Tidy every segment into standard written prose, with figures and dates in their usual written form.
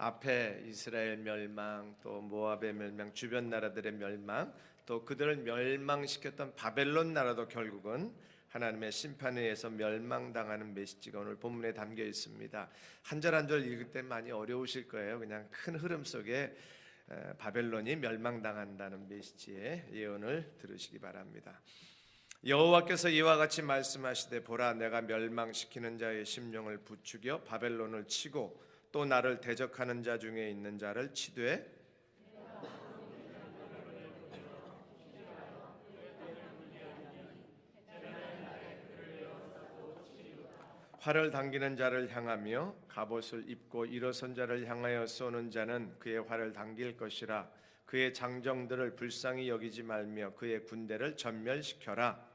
앞에 이스라엘 멸망, 또 모압의 멸망, 주변 나라들의 멸망, 또 그들을 멸망시켰던 바벨론 나라도 결국은 하나님의 심판에 의해서 멸망당하는 메시지가 오늘 본문에 담겨 있습니다. 한 절 한 절 읽을 때 많이 어려우실 거예요. 그냥 큰 흐름 속에 바벨론이 멸망당한다는 메시지의 예언을 들으시기 바랍니다. 여호와께서 이와 같이 말씀하시되 보라 내가 멸망시키는 자의 심령을 부추겨 바벨론을 치고 또 나를 대적하는 자 중에 있는 자를 치되 활을 당기는 자를 향하며 갑옷을 입고 일어선 자를 향하여 쏘는 자는 그의 활을 당길 것이라. 그의 장정들을 불쌍히 여기지 말며 그의 군대를 전멸시켜라.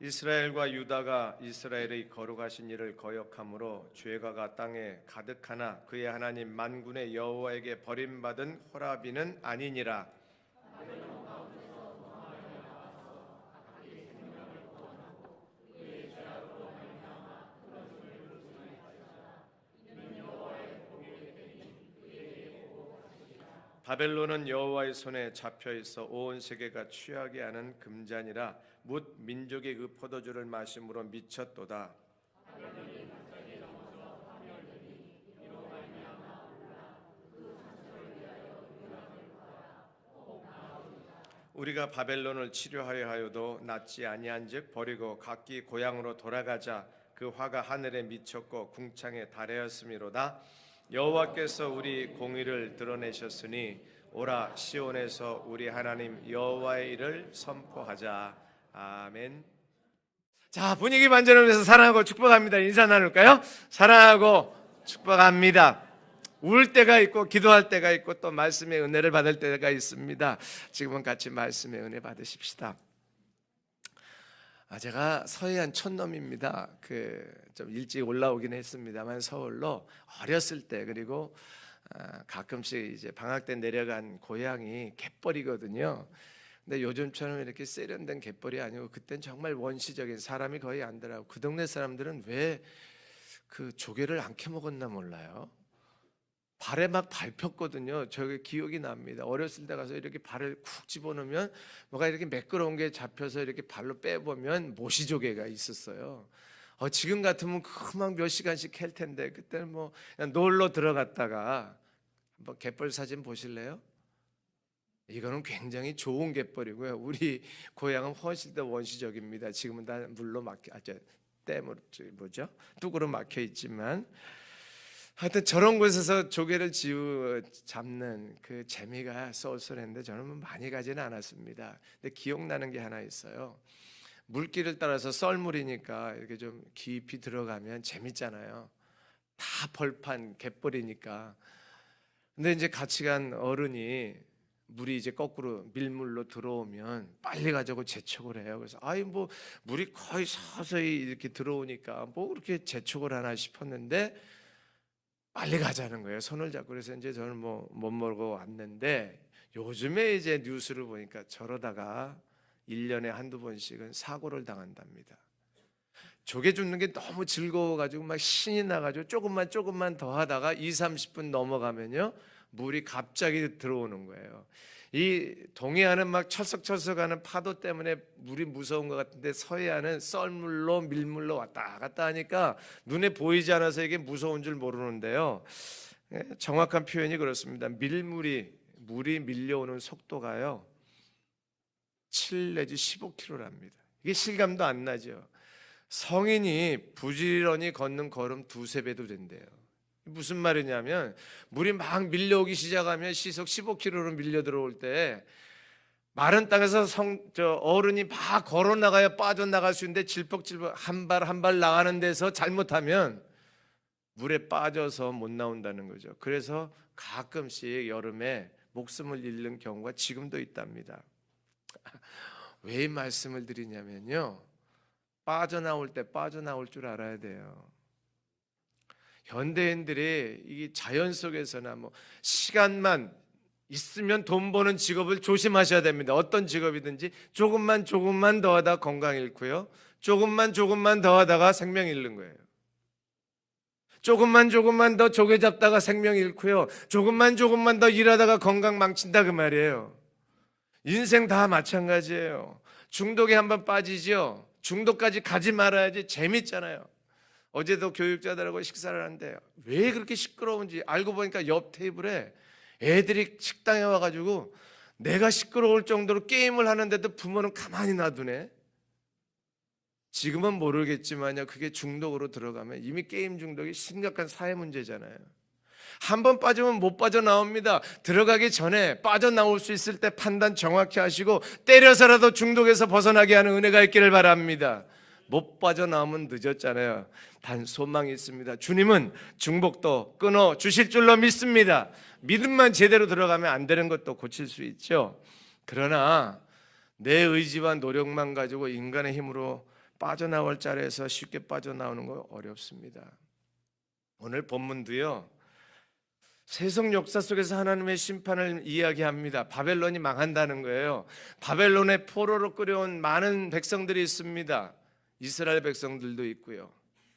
이스라엘과 유다가 이스라엘의 거룩하신 이를 거역함으로 죄가가 땅에 가득하나 그의 하나님 만군의 여호와에게 버림받은 호라비는 아니니라. 바벨론은 여호와의 손에 잡혀 있어 온 세계가 취하게 하는 금잔이라. 뭇 민족의 그 포도주를 마심으로 미쳤도다. 우리가 바벨론을 치료하려 하여도 낫지 아니한즉 버리고 각기 고향으로 돌아가자. 그 화가 하늘에 미쳤고 궁창에 달하였음이로다. 여호와께서 우리 공의를 드러내셨으니 오라 시온에서 우리 하나님 여호와의 일을 선포하자. 아멘. 자, 분위기 반전을 위해서 사랑하고 축복합니다. 인사 나눌까요? 사랑하고 축복합니다. 울 때가 있고 기도할 때가 있고 또 말씀의 은혜를 받을 때가 있습니다. 지금은 같이 말씀의 은혜 받으십시다. 제가 서해안 촌놈입니다. 좀 일찍 올라오긴 했습니다만 서울로 어렸을 때, 그리고 가끔씩 이제 방학 때 내려간 고향이 갯벌이거든요. 근데 요즘처럼 이렇게 세련된 갯벌이 아니고 그땐 정말 원시적인, 사람이 거의 안 들어가고, 그 동네 사람들은 왜 그 조개를 안 캐먹었나 몰라요. 발에 막 밟혔거든요. 저게 기억이 납니다. 어렸을 때 가서 이렇게 발을 쿡 집어넣으면 뭐가 이렇게 매끄러운 게 잡혀서 이렇게 발로 빼보면 모시조개가 있었어요. 지금 같으면 금방 몇 시간씩 캘 텐데 그때는 뭐 그냥 놀러 들어갔다가 한번 갯벌 사진 보실래요? 이거는 굉장히 좋은 갯벌이고요. 우리 고향은 훨씬 더 원시적입니다. 지금은 다 물로 막혀, 댐으로 뭐죠? 뚝으로 막혀 있지만. 하여튼 저런 곳에서 조개를 잡는 그 재미가 쏠쏠했는데 저는 많이 가지는 않았습니다. 근데 기억나는 게 하나 있어요. 물길을 따라서 썰물이니까 이렇게 좀 깊이 들어가면 재밌잖아요. 다 벌판 갯벌이니까. 근데 이제 같이 간 어른이 물이 이제 거꾸로 밀물로 들어오면 빨리 가자고 재촉을 해요. 그래서 뭐 물이 거의 서서히 이렇게 들어오니까 뭐 그렇게 재촉을 하나 싶었는데 빨리 가자는 거예요. 손을 잡고. 그래서 이제 저는 뭐 못 먹고 왔는데, 요즘에 이제 뉴스를 보니까 저러다가 1년에 한두 번씩은 사고를 당한답니다. 조개 줍는 게 너무 즐거워가지고 막 신이 나가지고 조금만 더 하다가 20-30분 넘어가면요 물이 갑자기 들어오는 거예요. 이 동해안은 막 철썩철썩하는 파도 때문에 물이 무서운 것 같은데 서해안은 썰물로 밀물로 왔다 갔다 하니까 눈에 보이지 않아서 이게 무서운 줄 모르는데요. 정확한 표현이 그렇습니다. 물이 밀려오는 속도가요 7 내지 15km랍니다. 이게 실감도 안 나죠. 성인이 부지런히 걷는 걸음 2-3배도 된대요. 무슨 말이냐면 물이 막 밀려오기 시작하면 시속 15km로 밀려 들어올 때 마른 땅에서 어른이 막 걸어 나가야 빠져나갈 수 있는데 질퍽질퍽 한 발 나가는 데서 잘못하면 물에 빠져서 못 나온다는 거죠. 그래서 가끔씩 여름에 목숨을 잃는 경우가 지금도 있답니다. 왜 이 말씀을 드리냐면요, 빠져나올 때 빠져나올 줄 알아야 돼요. 현대인들이 이 자연 속에서나 뭐 시간만 있으면 돈 버는 직업을 조심하셔야 됩니다. 어떤 직업이든지 조금만 더 하다 건강 잃고요. 조금만 더 하다가 생명 잃는 거예요. 조금만 더 조개 잡다가 생명 잃고요. 조금만 더 일하다가 건강 망친다 그 말이에요. 인생 다 마찬가지예요. 중독에 한번 빠지죠. 중독까지 가지 말아야지. 재밌잖아요. 어제도 교육자들하고 식사를 하는데 왜 그렇게 시끄러운지 알고 보니까 옆 테이블에 애들이 식당에 와가지고 내가 시끄러울 정도로 게임을 하는데도 부모는 가만히 놔두네. 지금은 모르겠지만요, 그게 중독으로 들어가면 이미 게임 중독이 심각한 사회 문제잖아요. 한번 빠지면 못 빠져나옵니다. 들어가기 전에 빠져나올 수 있을 때 판단 정확히 하시고 때려서라도 중독에서 벗어나게 하는 은혜가 있기를 바랍니다. 못 빠져나오면 늦었잖아요. 단 소망이 있습니다. 주님은 중독도 끊어 주실 줄로 믿습니다. 믿음만 제대로 들어가면 안 되는 것도 고칠 수 있죠. 그러나 내 의지와 노력만 가지고 인간의 힘으로 빠져나올 자리에서 쉽게 빠져나오는 거 어렵습니다. 오늘 본문도요, 세속 역사 속에서 하나님의 심판을 이야기합니다. 바벨론이 망한다는 거예요. 바벨론의 포로로 끌려온 많은 백성들이 있습니다. 이스라엘 백성들도 있고요.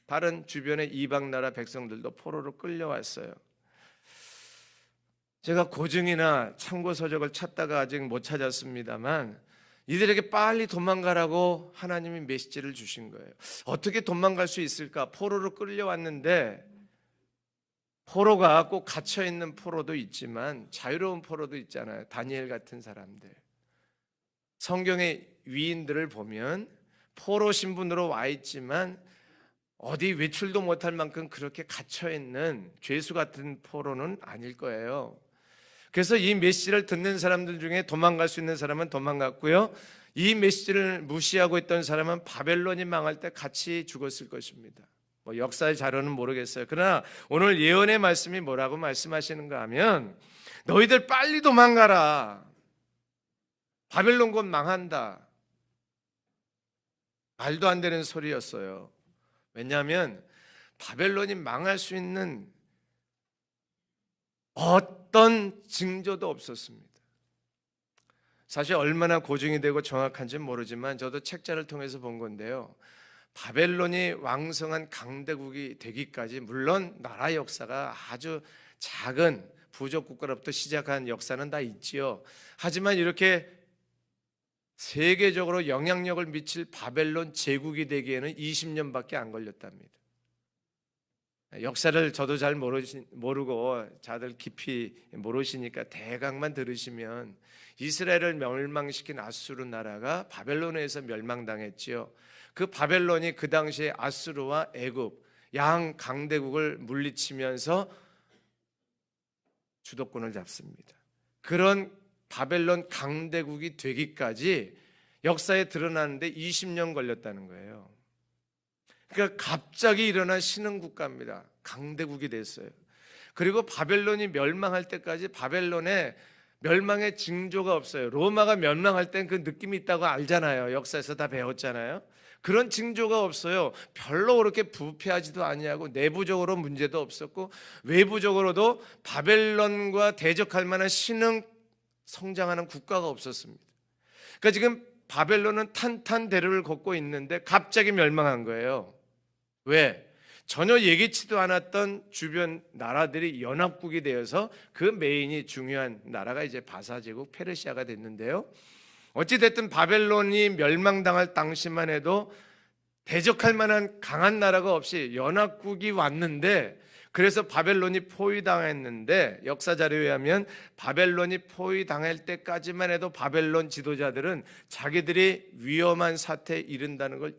다른 주변의 이방 나라 백성들도 포로로 끌려왔어요. 제가 고증이나 참고 서적을 찾다가 아직 못 찾았습니다만 이들에게 빨리 도망가라고 하나님이 메시지를 주신 거예요. 어떻게 도망갈 수 있을까? 포로로 끌려왔는데 포로가 꼭 갇혀있는 포로도 있지만 자유로운 포로도 있잖아요. 다니엘 같은 사람들. 성경의 위인들을 보면 포로 신분으로 와 있지만 어디 외출도 못할 만큼 그렇게 갇혀있는 죄수 같은 포로는 아닐 거예요. 그래서 이 메시지를 듣는 사람들 중에 도망갈 수 있는 사람은 도망갔고요, 이 메시지를 무시하고 있던 사람은 바벨론이 망할 때 같이 죽었을 것입니다. 뭐 역사의 자료는 모르겠어요. 그러나 오늘 예언의 말씀이 뭐라고 말씀하시는가 하면 너희들 빨리 도망가라. 바벨론 곧 망한다. 말도 안 되는 소리였어요. 왜냐하면 바벨론이 망할 수 있는 어떤 징조도 없었습니다. 사실 얼마나 고증이 되고 정확한지는 모르지만 저도 책자를 통해서 본 건데요, 바벨론이 왕성한 강대국이 되기까지 물론 나라 역사가 아주 작은 부족 국가로부터 시작한 역사는 다 있지요. 하지만 이렇게 세계적으로 영향력을 미칠 바벨론 제국이 되기에는 20년밖에 안 걸렸답니다. 역사를 저도 잘 모르고 다들 깊이 모르시니까 대강만 들으시면 이스라엘을 멸망시킨 아수르 나라가 바벨론에 의해서 멸망당했지요. 그 바벨론이 그 당시에 아수르와 애굽 양 강대국을 물리치면서 주도권을 잡습니다. 그런 바벨론 강대국이 되기까지 역사에 드러나는데 20년 걸렸다는 거예요. 그러니까 갑자기 일어난 신흥국가입니다. 강대국이 됐어요. 그리고 바벨론이 멸망할 때까지 바벨론에 멸망의 징조가 없어요. 로마가 멸망할 땐 그 느낌이 있다고 알잖아요. 역사에서 다 배웠잖아요. 그런 징조가 없어요. 별로 그렇게 부패하지도 아니하고 내부적으로 문제도 없었고 외부적으로도 바벨론과 대적할 만한 신흥 성장하는 국가가 없었습니다. 그러니까 지금 바벨론은 탄탄대로를 걷고 있는데 갑자기 멸망한 거예요. 왜? 전혀 예기치도 않았던 주변 나라들이 연합국이 되어서 그 메인이 중요한 나라가 이제 바사제국 페르시아가 됐는데요, 어찌됐든 바벨론이 멸망당할 당시만 해도 대적할 만한 강한 나라가 없이 연합국이 왔는데, 그래서 바벨론이 포위당했는데 역사 자료에 의하면 바벨론이 포위당할 때까지만 해도 바벨론 지도자들은 자기들이 위험한 사태에 이른다는 걸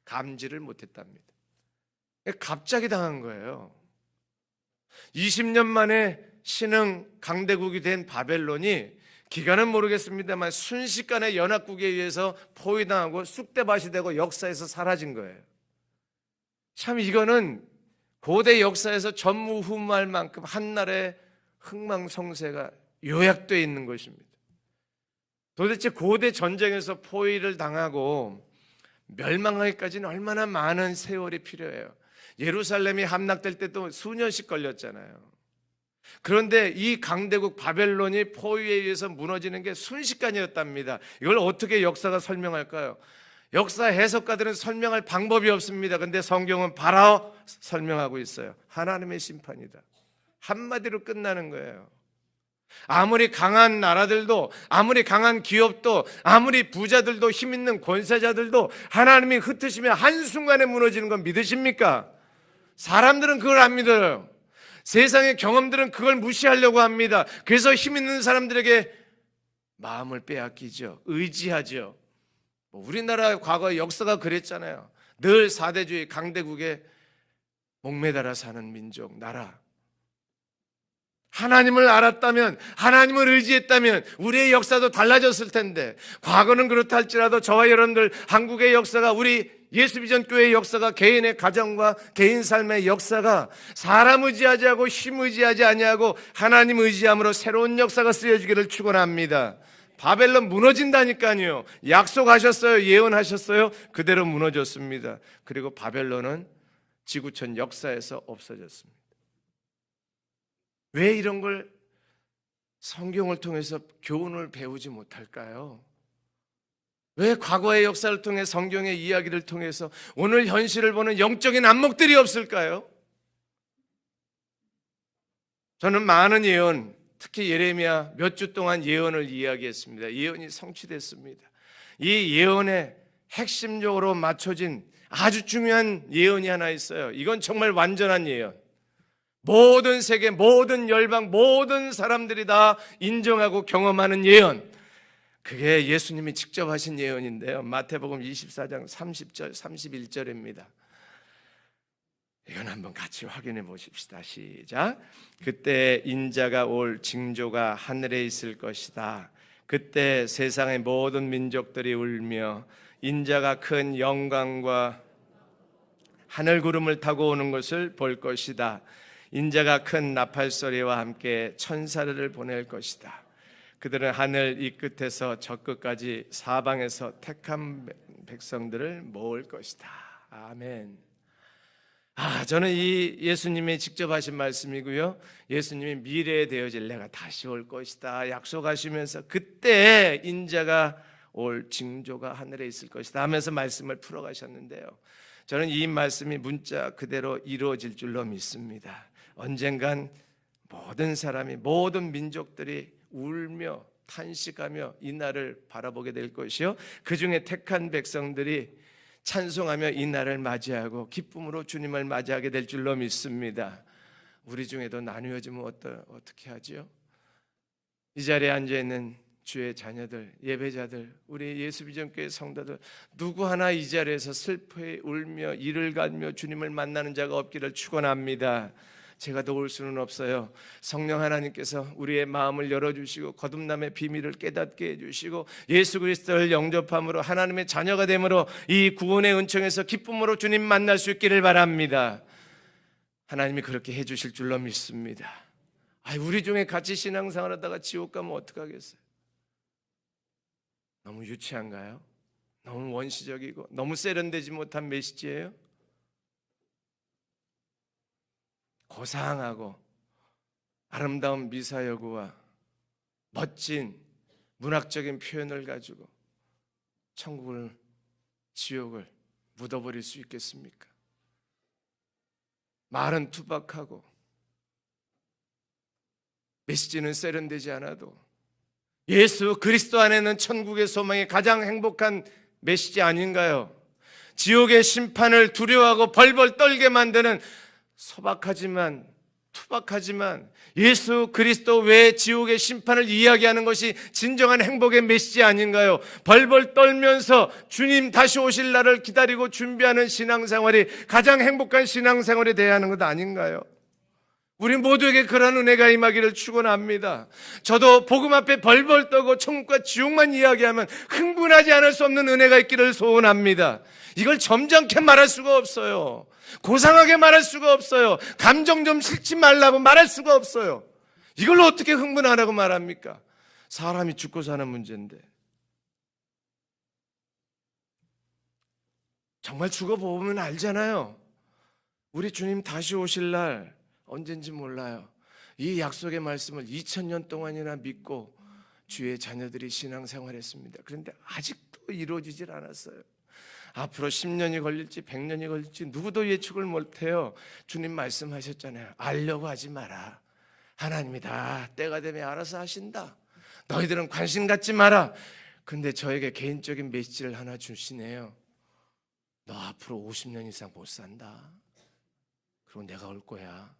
감지를 못했답니다. 갑자기 당한 거예요. 20년 만에 신흥 강대국이 된 바벨론이 기간은 모르겠습니다만 순식간에 연합국에 의해서 포위당하고 쑥대밭이 되고 역사에서 사라진 거예요. 참 이거는 고대 역사에서 전무후무할 만큼 한날의 흥망성쇠가 요약되어 있는 것입니다. 도대체 고대 전쟁에서 포위를 당하고 멸망하기까지는 얼마나 많은 세월이 필요해요. 예루살렘이 함락될 때도 수년씩 걸렸잖아요. 그런데 이 강대국 바벨론이 포위에 의해서 무너지는 게 순식간이었답니다. 이걸 어떻게 역사가 설명할까요? 역사 해석가들은 설명할 방법이 없습니다. 근데 성경은 바로 설명하고 있어요. 하나님의 심판이다. 한마디로 끝나는 거예요. 아무리 강한 나라들도, 아무리 강한 기업도, 아무리 부자들도, 힘 있는 권세자들도 하나님이 흩으시면 한순간에 무너지는 건 믿으십니까? 사람들은 그걸 안 믿어요. 세상의 경험들은 그걸 무시하려고 합니다. 그래서 힘 있는 사람들에게 마음을 빼앗기죠. 의지하죠. 우리나라 과거 역사가 그랬잖아요. 늘 사대주의 강대국에 목매달아 사는 민족, 나라. 하나님을 알았다면, 하나님을 의지했다면 우리의 역사도 달라졌을 텐데, 과거는 그렇다 할지라도 저와 여러분들 한국의 역사가, 우리 예수비전교회의 역사가, 개인의 가정과 개인 삶의 역사가 사람 의지하지 않고 힘 의지하지 아니하고 하나님 의지함으로 새로운 역사가 쓰여지기를 축원합니다. 바벨론 무너진다니까요. 약속하셨어요. 예언하셨어요. 그대로 무너졌습니다. 그리고 바벨론은 지구촌 역사에서 없어졌습니다. 왜 이런 걸 성경을 통해서 교훈을 배우지 못할까요? 왜 과거의 역사를 통해 성경의 이야기를 통해서 오늘 현실을 보는 영적인 안목들이 없을까요? 저는 많은 예언, 특히 예레미야 몇 주 동안 예언을 이야기했습니다. 예언이 성취됐습니다. 이 예언에 핵심적으로 맞춰진 아주 중요한 예언이 하나 있어요. 이건 정말 완전한 예언. 모든 세계, 모든 열방, 모든 사람들이 다 인정하고 경험하는 예언. 그게 예수님이 직접 하신 예언인데요. 마태복음 24장 30절, 31절입니다. 이건 한번 같이 확인해 보십시다. 시작. 그때 인자가 올 징조가 하늘에 있을 것이다. 그때 세상의 모든 민족들이 울며 인자가 큰 영광과 하늘 구름을 타고 오는 것을 볼 것이다. 인자가 큰 나팔 소리와 함께 천사들을 보낼 것이다. 그들은 하늘 이 끝에서 저 끝까지 사방에서 택한 백성들을 모을 것이다. 아멘. 저는 이 예수님이 직접 하신 말씀이고요. 예수님이 미래에 되어질 내가 다시 올 것이다 약속하시면서 그때 인자가 올 징조가 하늘에 있을 것이다 하면서 말씀을 풀어가셨는데요. 저는 이 말씀이 문자 그대로 이루어질 줄로 믿습니다. 언젠간 모든 사람이, 모든 민족들이 울며 탄식하며 이 날을 바라보게 될 것이요, 그 중에 택한 백성들이 찬송하며 이 날을 맞이하고 기쁨으로 주님을 맞이하게 될 줄로 믿습니다. 우리 중에도 나누어지면 어떻게 하지요? 이 자리에 앉아있는 주의 자녀들, 예배자들, 우리 예수비전교회 성도들 누구 하나 이 자리에서 슬퍼해 울며 이를 갈며 주님을 만나는 자가 없기를 축원합니다. 제가 도울 수는 없어요. 성령 하나님께서 우리의 마음을 열어주시고 거듭남의 비밀을 깨닫게 해주시고 예수 그리스도를 영접함으로 하나님의 자녀가 됨으로 이 구원의 은총에서 기쁨으로 주님 만날 수 있기를 바랍니다. 하나님이 그렇게 해주실 줄로 믿습니다. 우리 중에 같이 신앙생활하다가 지옥 가면 어떡하겠어요? 너무 유치한가요? 너무 원시적이고 너무 세련되지 못한 메시지예요? 고상하고 아름다운 미사여구와 멋진 문학적인 표현을 가지고 천국을, 지옥을 묻어버릴 수 있겠습니까? 말은 투박하고 메시지는 세련되지 않아도 예수 그리스도 안에는 천국의 소망이 가장 행복한 메시지 아닌가요? 지옥의 심판을 두려워하고 벌벌 떨게 만드는 소박하지만 투박하지만 예수 그리스도 외에 지옥의 심판을 이야기하는 것이 진정한 행복의 메시지 아닌가요? 벌벌 떨면서 주님 다시 오실 날을 기다리고 준비하는 신앙생활이 가장 행복한 신앙생활이 되어야 하는 것 아닌가요? 우리 모두에게 그런 은혜가 임하기를 축원합니다. 저도 복음 앞에 벌벌 떨고 천국과 지옥만 이야기하면 흥분하지 않을 수 없는 은혜가 있기를 소원합니다. 이걸 점잖게 말할 수가 없어요. 고상하게 말할 수가 없어요. 감정 좀 실지 말라고 말할 수가 없어요. 이걸 어떻게 흥분하라고 말합니까? 사람이 죽고 사는 문제인데. 정말 죽어보면 알잖아요. 우리 주님 다시 오실 날 언젠지 몰라요. 이 약속의 말씀을 2000년 동안이나 믿고 주의 자녀들이 신앙생활했습니다. 그런데 아직도 이루어지질 않았어요. 앞으로 10년이 걸릴지 100년이 걸릴지 누구도 예측을 못해요. 주님 말씀하셨잖아요. 알려고 하지 마라. 하나님이 다 때가 되면 알아서 하신다. 너희들은 관심 갖지 마라. 근데 저에게 개인적인 메시지를 하나 주시네요. 너 앞으로 50년 이상 못 산다. 그리고 내가 올 거야.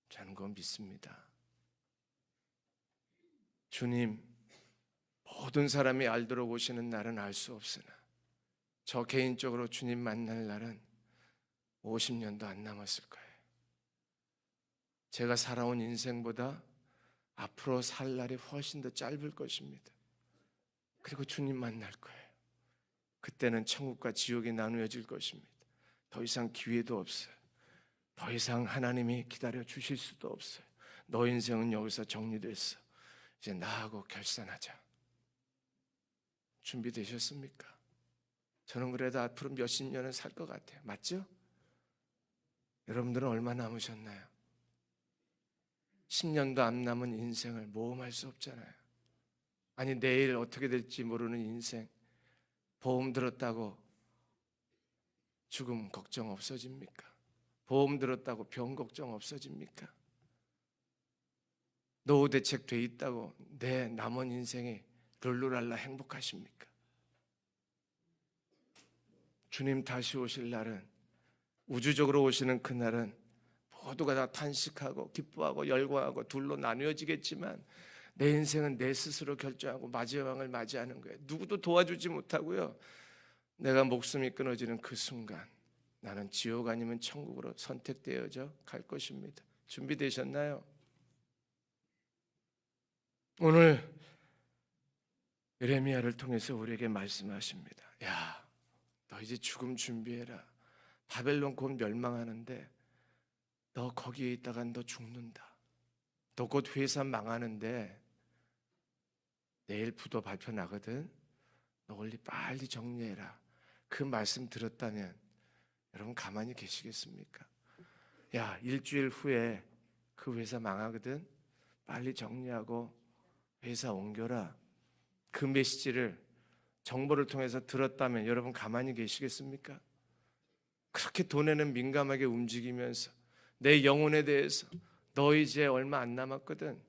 저는 그건 믿습니다. 주님, 모든 사람이 알도록 오시는 날은 알 수 없으나 저 개인적으로 주님 만날 날은 50년도 안 남았을 거예요. 제가 살아온 인생보다 앞으로 살 날이 훨씬 더 짧을 것입니다. 그리고 주님 만날 거예요. 그때는 천국과 지옥이 나누어질 것입니다. 더 이상 기회도 없어요. 더 이상 하나님이 기다려 주실 수도 없어요. 너 인생은 여기서 정리됐어. 이제 나하고 결산하자. 준비되셨습니까? 저는 그래도 앞으로 몇십 년은 살 것 같아요. 맞죠? 여러분들은 얼마 남으셨나요? 10년도 안 남은 인생을 모험할 수 없잖아요. 아니 내일 어떻게 될지 모르는 인생. 보험 들었다고 죽음 걱정 없어집니까? 보험 들었다고 병 걱정 없어집니까? 노후 대책 돼 있다고 내 남은 인생이 룰루랄라 행복하십니까? 주님 다시 오실 날은, 우주적으로 오시는 그날은 모두가 다 탄식하고 기뻐하고 열광하고 둘로 나뉘어지겠지만 내 인생은 내 스스로 결정하고 마지막을 맞이하는 거예요. 누구도 도와주지 못하고요. 내가 목숨이 끊어지는 그 순간 나는 지옥 아니면 천국으로 선택되어져 갈 것입니다. 준비되셨나요? 오늘 예레미야를 통해서 우리에게 말씀하십니다. 야, 너 이제 죽음 준비해라. 바벨론 곧 멸망하는데 너 거기에 있다가 너 죽는다. 너 곧 회사 망하는데 내일 부도 발표 나거든. 너 빨리 정리해라. 그 말씀 들었다면 여러분 가만히 계시겠습니까? 야, 일주일 후에 그 회사 망하거든. 빨리 정리하고 회사 옮겨라. 그 메시지를 정보를 통해서 들었다면 여러분 가만히 계시겠습니까? 그렇게 돈에는 민감하게 움직이면서 내 영혼에 대해서 너 이제 얼마 안 남았거든.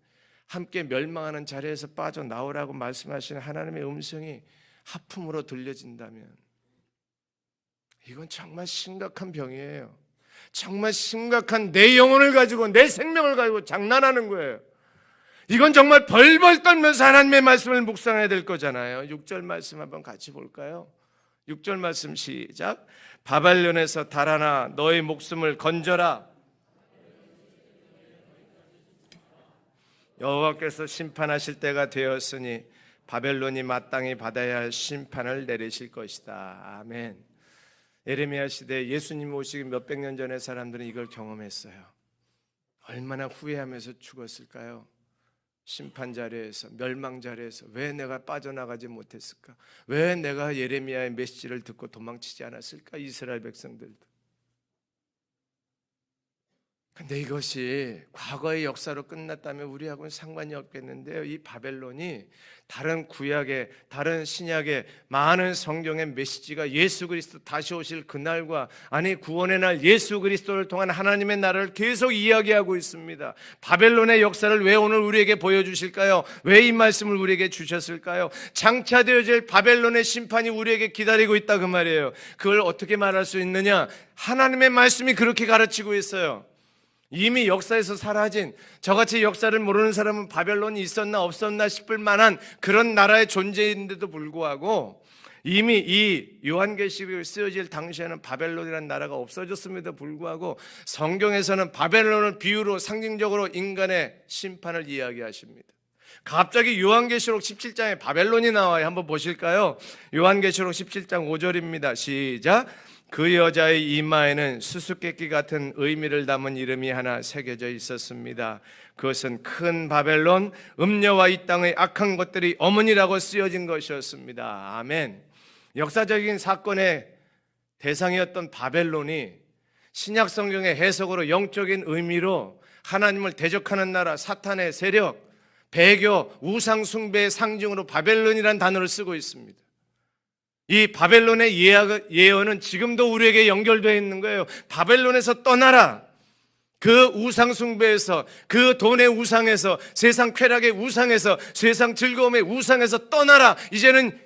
함께 멸망하는 자리에서 빠져나오라고 말씀하시는 하나님의 음성이 하품으로 들려진다면 이건 정말 심각한 병이에요. 정말 심각한 내 영혼을 가지고 내 생명을 가지고 장난하는 거예요. 이건 정말 벌벌 떨면서 하나님의 말씀을 묵상해야 될 거잖아요. 6절 말씀 한번 같이 볼까요? 6절 말씀 시작. 바벨론에서 달아나 너의 목숨을 건져라. 여호와께서 심판하실 때가 되었으니 바벨론이 마땅히 받아야 할 심판을 내리실 것이다. 아멘. 예레미야 시대 예수님 오시기 몇백 년 전의 사람들은 이걸 경험했어요. 얼마나 후회하면서 죽었을까요? 심판 자리에서, 멸망 자리에서 왜 내가 빠져나가지 못했을까? 왜 내가 예레미야의 메시지를 듣고 도망치지 않았을까? 이스라엘 백성들도. 근데 이것이 과거의 역사로 끝났다면 우리하고는 상관이 없겠는데요. 이 바벨론이 다른 구약의, 다른 신약의 많은 성경의 메시지가 예수 그리스도 다시 오실 그날과, 아니 구원의 날 예수 그리스도를 통한 하나님의 나라를 계속 이야기하고 있습니다. 바벨론의 역사를 왜 오늘 우리에게 보여주실까요? 왜 이 말씀을 우리에게 주셨을까요? 장차되어질 바벨론의 심판이 우리에게 기다리고 있다 그 말이에요. 그걸 어떻게 말할 수 있느냐? 하나님의 말씀이 그렇게 가르치고 있어요. 이미 역사에서 사라진, 저같이 역사를 모르는 사람은 바벨론이 있었나 없었나 싶을 만한 그런 나라의 존재인데도 불구하고 이미 이 요한계시록이 쓰여질 당시에는 바벨론이라는 나라가 없어졌음에도 불구하고 성경에서는 바벨론을 비유로 상징적으로 인간의 심판을 이야기하십니다. 갑자기 요한계시록 17장에 바벨론이 나와요. 한번 보실까요? 요한계시록 17장 5절입니다. 시작. 그 여자의 이마에는 수수께끼 같은 의미를 담은 이름이 하나 새겨져 있었습니다. 그것은 큰 바벨론, 음녀와 이 땅의 악한 것들이 어머니라고 쓰여진 것이었습니다. 아멘. 역사적인 사건의 대상이었던 바벨론이 신약 성경의 해석으로 영적인 의미로 하나님을 대적하는 나라, 사탄의 세력, 배교, 우상 숭배의 상징으로 바벨론이라는 단어를 쓰고 있습니다. 이 바벨론의 예언은 지금도 우리에게 연결되어 있는 거예요. 바벨론에서 떠나라. 그 우상 숭배에서, 그 돈의 우상에서, 세상 쾌락의 우상에서, 세상 즐거움의 우상에서 떠나라. 이제는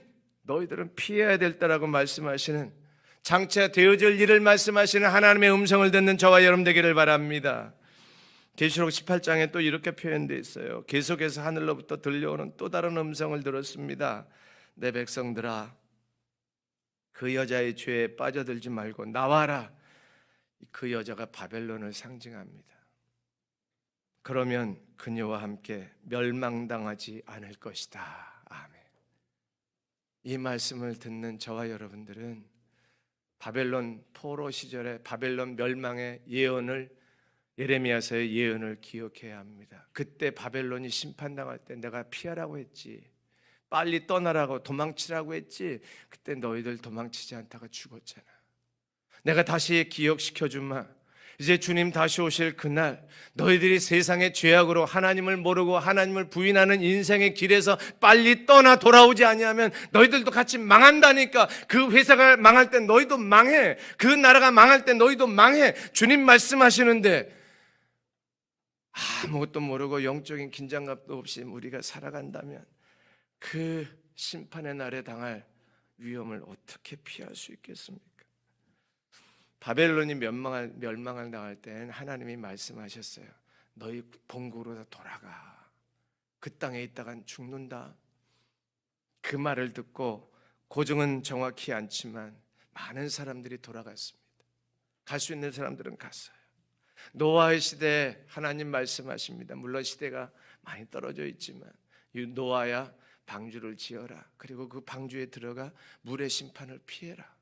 너희들은 피해야 될 때라고 말씀하시는, 장차 되어질 일을 말씀하시는 하나님의 음성을 듣는 저와 여러분 되기를 바랍니다. 계시록 18장에 또 이렇게 표현되어 있어요. 계속해서 하늘로부터 들려오는 또 다른 음성을 들었습니다. 내 백성들아, 그 여자의 죄에 빠져들지 말고 나와라. 그 여자가 바벨론을 상징합니다. 그러면 그녀와 함께 멸망당하지 않을 것이다. 아멘. 이 말씀을 듣는 저와 여러분들은 바벨론 포로 시절에 바벨론 멸망의 예언을, 예레미야서의 예언을 기억해야 합니다. 그때 바벨론이 심판당할 때 내가 피하라고 했지, 빨리 떠나라고, 도망치라고 했지, 그때 너희들 도망치지 않다가 죽었잖아. 내가 다시 기억시켜주마. 이제 주님 다시 오실 그날 너희들이 세상의 죄악으로 하나님을 모르고 하나님을 부인하는 인생의 길에서 빨리 떠나 돌아오지 아니하면 너희들도 같이 망한다니까. 그 회사가 망할 땐 너희도 망해. 그 나라가 망할 땐 너희도 망해. 주님 말씀하시는데 아무것도 모르고 영적인 긴장감도 없이 우리가 살아간다면 그 심판의 날에 당할 위험을 어떻게 피할 수 있겠습니까? 바벨론이 멸망을 당할 때는 하나님이 말씀하셨어요. 너희 본국으로 돌아가. 그 땅에 있다간 죽는다. 그 말을 듣고 고증은 정확히 않지만 많은 사람들이 돌아갔습니다. 갈 수 있는 사람들은 갔어요. 노아의 시대에 하나님 말씀하십니다. 물론 시대가 많이 떨어져 있지만 노아야 방주를 지어라. 그리고 그 방주에 들어가 물의 심판을 피해라.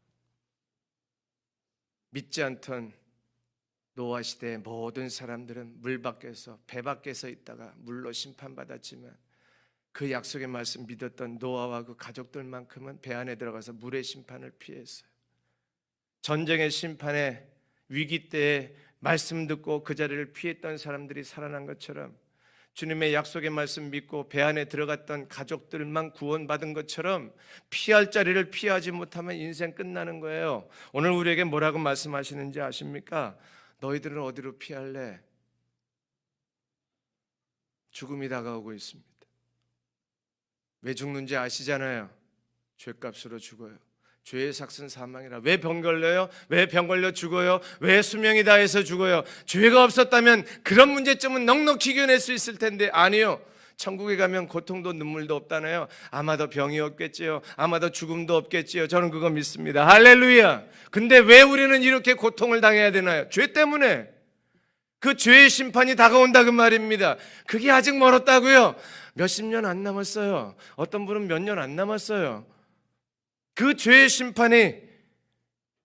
믿지 않던 노아 시대의 모든 사람들은 물 밖에서, 배 밖에서 있다가 물로 심판받았지만 그 약속의 말씀 믿었던 노아와 그 가족들만큼은 배 안에 들어가서 물의 심판을 피했어요. 전쟁의 심판의 위기 때에 말씀 듣고 그 자리를 피했던 사람들이 살아난 것처럼 주님의 약속의 말씀 믿고 배 안에 들어갔던 가족들만 구원받은 것처럼 피할 자리를 피하지 못하면 인생 끝나는 거예요. 오늘 우리에게 뭐라고 말씀하시는지 아십니까? 너희들은 어디로 피할래? 죽음이 다가오고 있습니다. 왜 죽는지 아시잖아요. 죄값으로 죽어요. 죄의 삭은 사망이라. 왜 병 걸려요? 왜 병 걸려 죽어요? 왜 수명이 다해서 죽어요? 죄가 없었다면 그런 문제점은 넉넉히 이겨낼 수 있을 텐데 아니요. 천국에 가면 고통도 눈물도 없다네요. 아마도 병이 없겠지요. 아마도 죽음도 없겠지요. 저는 그거 믿습니다. 할렐루야. 근데 왜 우리는 이렇게 고통을 당해야 되나요? 죄 때문에. 그 죄의 심판이 다가온다 그 말입니다. 그게 아직 멀었다고요. 몇십 년 안 남았어요. 어떤 분은 몇 년 안 남았어요. 그 죄의 심판이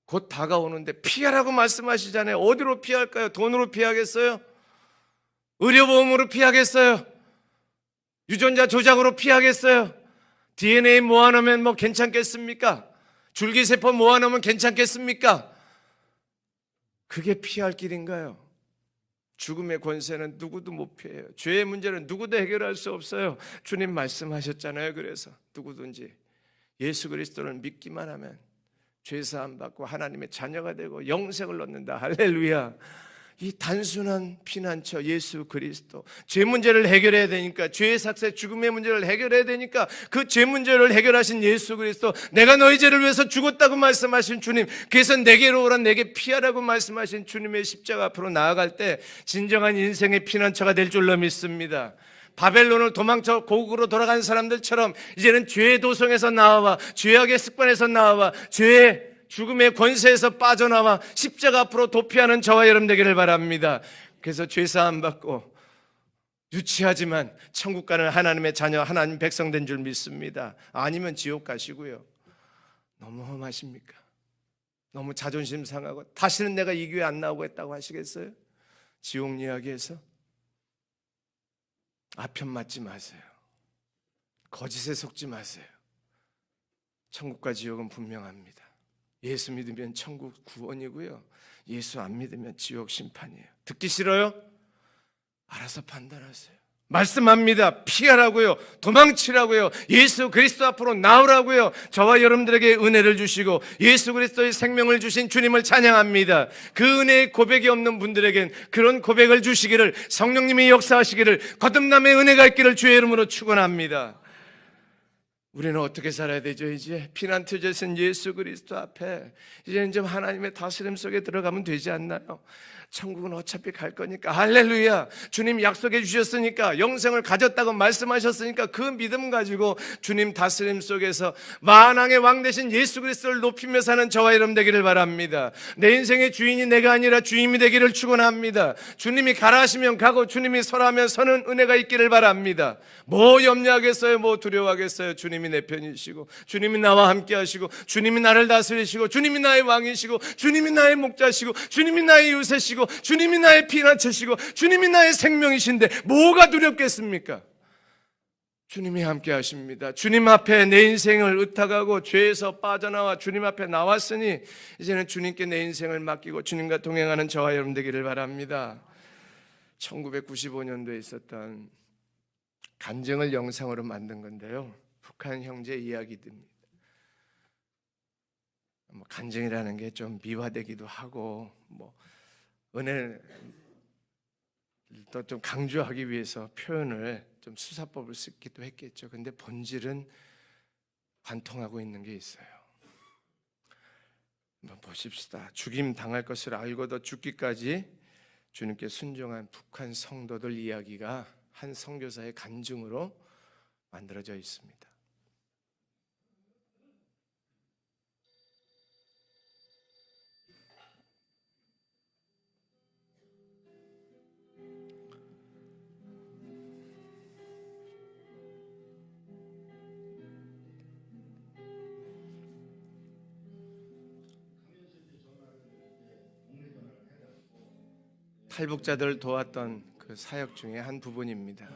곧 다가오는데 피하라고 말씀하시잖아요. 어디로 피할까요? 돈으로 피하겠어요? 의료보험으로 피하겠어요? 유전자 조작으로 피하겠어요? DNA 모아놓으면 뭐 괜찮겠습니까? 줄기세포 모아놓으면 괜찮겠습니까? 그게 피할 길인가요? 죽음의 권세는 누구도 못 피해요. 죄의 문제는 누구도 해결할 수 없어요. 주님 말씀하셨잖아요. 그래서 누구든지 예수 그리스도를 믿기만 하면 죄사함 받고 하나님의 자녀가 되고 영생을 얻는다. 할렐루야. 이 단순한 피난처 예수 그리스도, 죄 문제를 해결해야 되니까, 죄의 삭세 죽음의 문제를 해결해야 되니까 그 죄 문제를 해결하신 예수 그리스도, 내가 너희 죄를 위해서 죽었다고 말씀하신 주님, 그래서 내게로 오라, 내게 피하라고 말씀하신 주님의 십자가 앞으로 나아갈 때 진정한 인생의 피난처가 될 줄로 믿습니다. 바벨론을 도망쳐 고국으로 돌아간 사람들처럼 이제는 죄의 도성에서 나와, 죄악의 습관에서 나와, 죄의 죽음의 권세에서 빠져나와 십자가 앞으로 도피하는 저와 여러분 되기를 바랍니다. 그래서 죄사함 받고 유치하지만 천국 가는 하나님의 자녀, 하나님 백성 된 줄 믿습니다. 아니면 지옥 가시고요. 너무 험하십니까? 너무 자존심 상하고 다시는 내가 이 교회 안 나오고 했다고 하시겠어요? 지옥 이야기에서 아편 맞지 마세요. 거짓에 속지 마세요. 천국과 지옥은 분명합니다. 예수 믿으면 천국 구원이고요, 예수 안 믿으면 지옥 심판이에요. 듣기 싫어요? 알아서 판단하세요. 말씀합니다. 피하라고요. 도망치라고요. 예수 그리스도 앞으로 나오라고요. 저와 여러분들에게 은혜를 주시고 예수 그리스도의 생명을 주신 주님을 찬양합니다. 그 은혜의 고백이 없는 분들에겐 그런 고백을 주시기를, 성령님이 역사하시기를, 거듭남의 은혜가 있기를 주의 이름으로 축원합니다. 우리는 어떻게 살아야 되죠? 이제 피난처제신 예수 그리스도 앞에 이제는 좀 하나님의 다스림 속에 들어가면 되지 않나요? 천국은 어차피 갈 거니까, 할렐루야. 주님 약속해 주셨으니까, 영생을 가졌다고 말씀하셨으니까 그 믿음 가지고 주님 다스림 속에서 만왕의 왕 되신 예수 그리스도를 높이며 사는 저와 여러분 되기를 바랍니다. 내 인생의 주인이 내가 아니라 주님이 되기를 축원합니다. 주님이 가라 하시면 가고 주님이 서라면 서는 은혜가 있기를 바랍니다. 뭐 염려하겠어요? 뭐 두려워하겠어요? 주님이 내 편이시고, 주님이 나와 함께 하시고, 주님이 나를 다스리시고, 주님이 나의 왕이시고, 주님이 나의 목자시고, 주님이 나의 유세시고, 주님이 나의 피난처시고, 주님이 나의 생명이신데 뭐가 두렵겠습니까? 주님이 함께 하십니다. 주님 앞에 내 인생을 의탁하고 죄에서 빠져나와 주님 앞에 나왔으니 이제는 주님께 내 인생을 맡기고 주님과 동행하는 저와 여러분 되기를 바랍니다. 1995년도에 있었던 간증을 영상으로 만든 건데요, 북한 형제 이야기입니다. 간증이라는 게 좀 미화되기도 하고 은혜를 또 좀 강조하기 위해서 표현을 좀 수사법을 쓰기도 했겠죠. 근데 본질은 관통하고 있는 게 있어요. 한번 보십시다. 죽임 당할 것을 알고도 죽기까지 주님께 순종한 북한 성도들 이야기가 한 선교사의 간증으로 만들어져 있습니다. 탈북자들을 도왔던 그 사역 중에 한 부분입니다.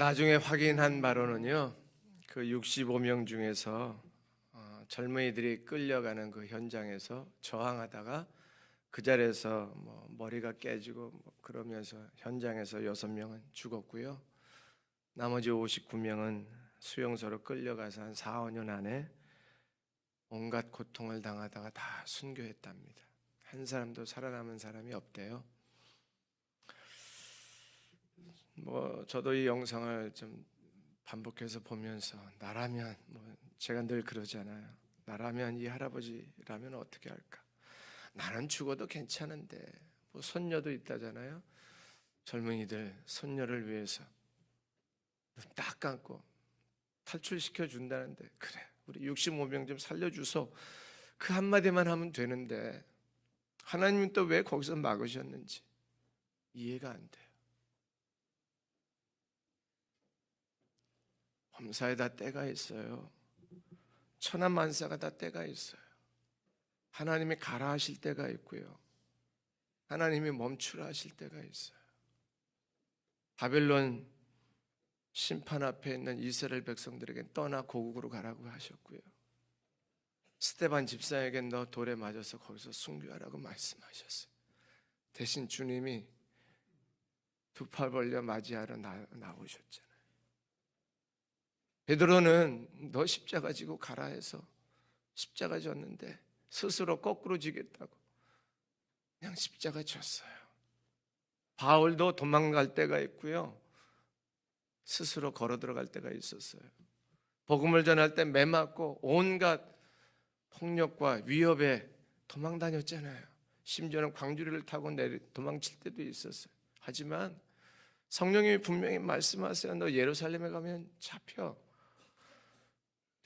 나중에 확인한 바로는요, 그 65명 중에서 젊은이들이 끌려가는 그 현장에서 저항하다가 그 자리에서 머리가 깨지고 그러면서 현장에서 6명은 죽었고요. 나머지 59명은 수용소로 끌려가서 한 4, 5년 안에 온갖 고통을 당하다가 다 순교했답니다. 한 사람도 살아남은 사람이 없대요. 저도 이 영상을 좀 반복해서 보면서 나라면, 제가 늘 그러잖아요. 나라면 이 할아버지라면 어떻게 할까? 나는 죽어도 괜찮은데, 손녀도 있다잖아요. 젊은이들 손녀를 위해서 딱 감고 탈출시켜 준다는데, 그래 우리 65명 좀 살려주소, 그 한마디만 하면 되는데 하나님은 또 왜 거기서 막으셨는지 이해가 안 돼요. 범사에 다 때가 있어요. 천하만사가 다 때가 있어요. 하나님이 가라 하실 때가 있고요, 하나님이 멈추라 하실 때가 있어요. 바벨론 심판 앞에 있는 이스라엘 백성들에게 떠나 고국으로 가라고 하셨고요, 스데반 집사에게 너 돌에 맞아서 거기서 순교하라고 말씀하셨어요. 대신 주님이 두 팔 벌려 맞이하러 나오셨잖아요. 베드로는 너 십자가 지고 가라 해서 십자가 졌는데 스스로 거꾸로 지겠다고 그냥 십자가 졌어요. 바울도 도망갈 때가 있고요, 스스로 걸어 들어갈 때가 있었어요. 복음을 전할 때 매 맞고 온갖 폭력과 위협에 도망 다녔잖아요. 심지어는 광주리를 타고 도망칠 때도 있었어요. 하지만 성령님이 분명히 말씀하세요. 너 예루살렘에 가면 잡혀.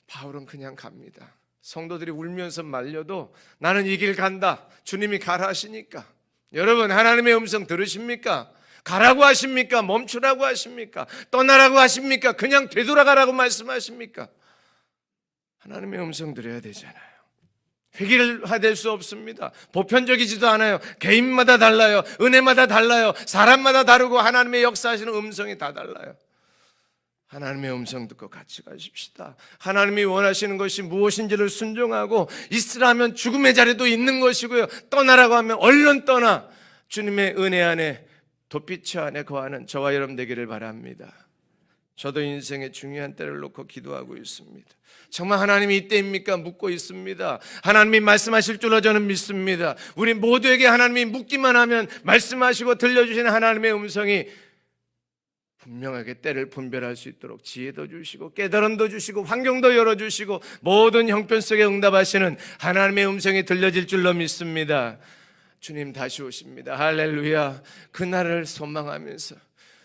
바울은 그냥 갑니다. 성도들이 울면서 말려도 나는 이 길 간다. 주님이 가라 하시니까. 여러분, 하나님의 음성 들으십니까? 가라고 하십니까? 멈추라고 하십니까? 떠나라고 하십니까? 그냥 되돌아가라고 말씀하십니까? 하나님의 음성 들어야 되잖아요. 획일화될 수 없습니다. 보편적이지도 않아요. 개인마다 달라요. 은혜마다 달라요. 사람마다 다르고 하나님의 역사하시는 음성이 다 달라요. 하나님의 음성 듣고 같이 가십시다. 하나님이 원하시는 것이 무엇인지를 순종하고 있으라면 죽음의 자리도 있는 것이고요, 떠나라고 하면 얼른 떠나 주님의 은혜 안에 돛빛 안에 거하는 저와 여러분 되기를 바랍니다. 저도 인생의 중요한 때를 놓고 기도하고 있습니다. 정말 하나님이 이때입니까? 묻고 있습니다. 하나님이 말씀하실 줄로 저는 믿습니다. 우리 모두에게 하나님이 묻기만 하면 말씀하시고 들려주시는 하나님의 음성이 분명하게 때를 분별할 수 있도록 지혜도 주시고 깨달음도 주시고 환경도 열어주시고 모든 형편속에 응답하시는 하나님의 음성이 들려질 줄로 믿습니다. 주님 다시 오십니다. 할렐루야. 그날을 소망하면서,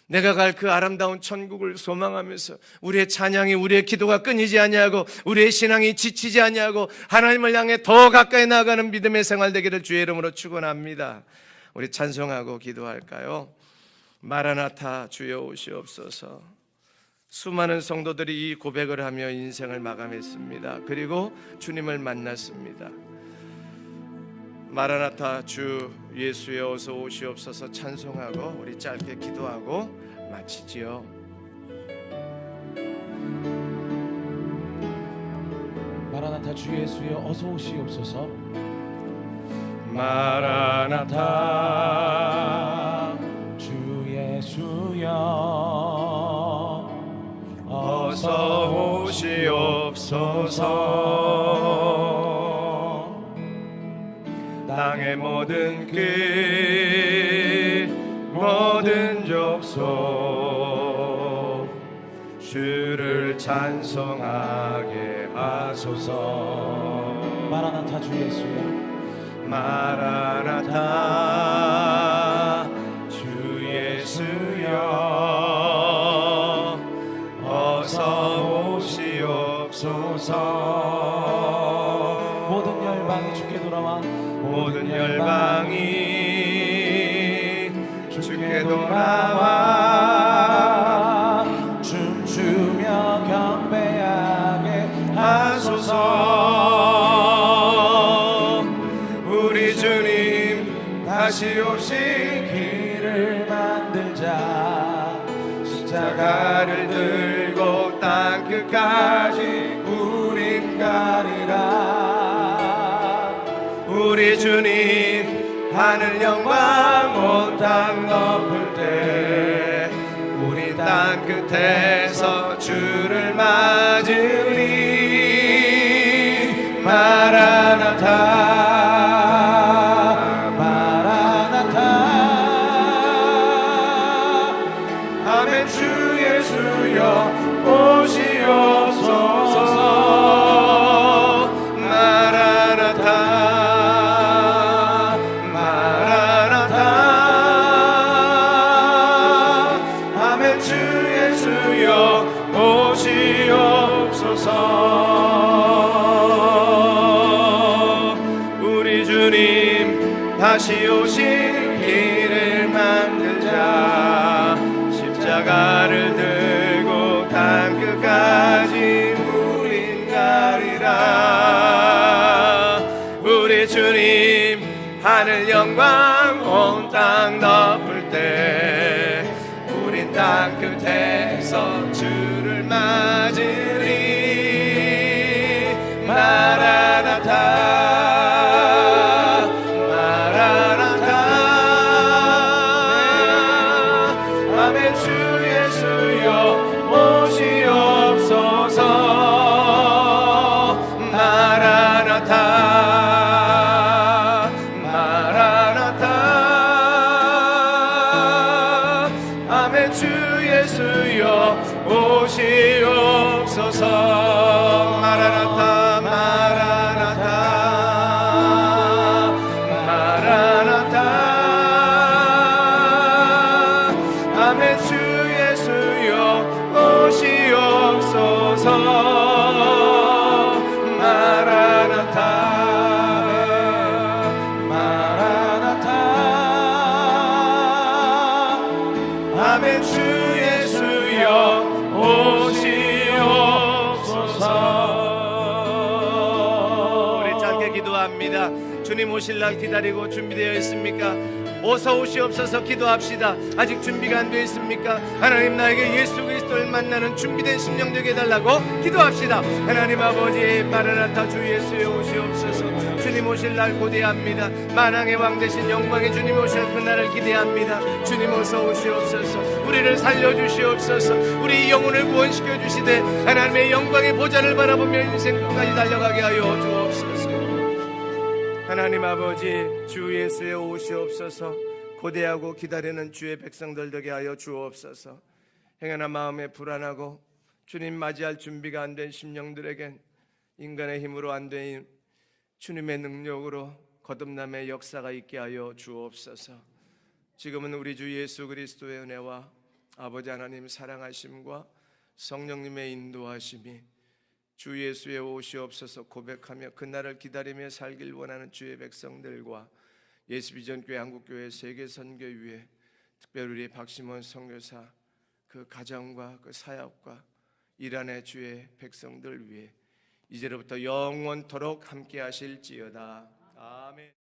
내가 갈 그 아름다운 천국을 소망하면서 우리의 찬양이, 우리의 기도가 끊이지 아니하고 우리의 신앙이 지치지 아니하고 하나님을 향해 더 가까이 나아가는 믿음의 생활 되기를 주의 이름으로 축원합니다. 우리 찬송하고 기도할까요? 마라나타 주여 오시옵소서. 수많은 성도들이 이 고백을 하며 인생을 마감했습니다. 그리고 주님을 만났습니다. 마라나타 주 예수여 어서 오시옵소서 찬송하고 우리 짧게 기도하고 마치지요. 마라나타 주 예수여 어서 오시옵소서. 마라나타 주 예수여 어서 오시옵소서. 땅의 모든 끝 모든 족속 주를 찬송하게 하소서. 마라나타 주 예수여 마라나타 주 예수여 어서 오시옵소서. 모든 열방이 주께 돌아와 모든 열방이 주께 돌아와 춤추며 경배하게 하소서. 우리 주님 다시 오시기를 길을 만들자. 십자가를 들고 땅 끝까지 우린 가리라. 우리 주님 하늘 영광 온 땅 덮을 때 우리 땅 끝에서 주를 맞으리. 마라나타 마라나타. 아멘. 주 예수여 오시옵소서. 마라나타 마라나타. 아멘. 주 예수여 오시옵소서. 우리 주님 다시 오실 길을 만들자. 십자가를 들고 땅 끝까지 우린 가리라. 우리 주님 하늘 영광 온 땅 덮을 때 우린 땅 끝에서 주를 맞으리. 마라나타 마라나타. 아멘. 주 예수여 오시옵소서. 마라나타 마라나타. 아멘. 주 예수여 오시옵소서. 마라나타 마라나타 마라나타. 아멘. 주 예수여 오시옵소서. 마라나타 마라나타. 아멘. 주 예수여 오시옵소서. 우리 짧게 기도합니다. 주님 오실 날 기다리고 준비되어 있습니까? 어서 오시옵소서. 기도합시다. 아직 준비가 안 되어 있습니까? 하나님, 나에게 예수 그리스도를 만나는 준비된 심령 되게 해달라고 기도합시다. 하나님 아버지, 마라나타 주 예수여 오시옵소서. 주님 오실 날 고대합니다. 만왕의 왕 되신 영광의 주님 오실 그날을 기대합니다. 주님 어서 오시옵소서. 우리를 살려주시옵소서. 우리 영혼을 구원시켜 주시되 하나님의 영광의 보좌를 바라보며 인생 끝까지 달려가게 하여 주옵소서. 하나님 아버지, 주 예수의 오시옵소서. 고대하고 기다리는 주의 백성들 되게 하여 주옵소서. 행여나 마음에 불안하고 주님 맞이할 준비가 안 된 심령들에겐 인간의 힘으로 안 된 주님의 능력으로 거듭남의 역사가 있게 하여 주옵소서. 지금은 우리 주 예수 그리스도의 은혜와 아버지 하나님 사랑하심과 성령님의 인도하심이 주 예수의 오시옵소서 고백하며 그날을 기다리며 살길 원하는 주의 백성들과 예수비전교회 한국교회 세계선교위에 특별히 우리 박시몬 선교사 그 가정과 그 사역과 이란의 주의 백성들 위해 이제로부터 영원토록 함께 하실지어다. 아멘.